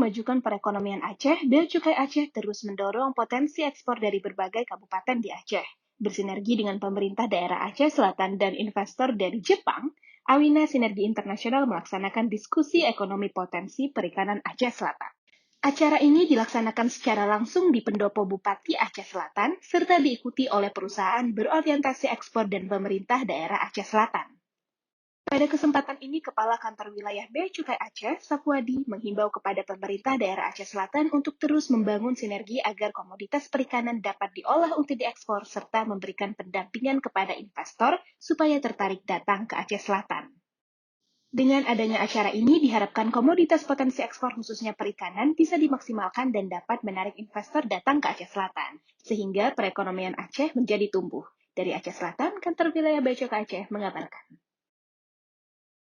memajukan perekonomian Aceh, Bea Cukai Aceh terus mendorong potensi ekspor dari berbagai kabupaten di Aceh. Bersinergi dengan pemerintah daerah Aceh Selatan dan investor dari Jepang, Awina Sinergi Internasional melaksanakan diskusi ekonomi potensi perikanan Aceh Selatan. Acara ini dilaksanakan secara langsung di Pendopo Bupati Aceh Selatan, serta diikuti oleh perusahaan berorientasi ekspor dan pemerintah daerah Aceh Selatan. Pada kesempatan ini, Kepala Kantor Wilayah Bea Cukai Aceh, Sapuadi, menghimbau kepada pemerintah daerah Aceh Selatan untuk terus membangun sinergi agar komoditas perikanan dapat diolah untuk diekspor serta memberikan pendampingan kepada investor supaya tertarik datang ke Aceh Selatan. Dengan adanya acara ini, diharapkan komoditas potensi ekspor khususnya perikanan bisa dimaksimalkan dan dapat menarik investor datang ke Aceh Selatan, sehingga perekonomian Aceh menjadi tumbuh. Dari Aceh Selatan, Kantor Wilayah Bea Cukai Aceh mengabarkan.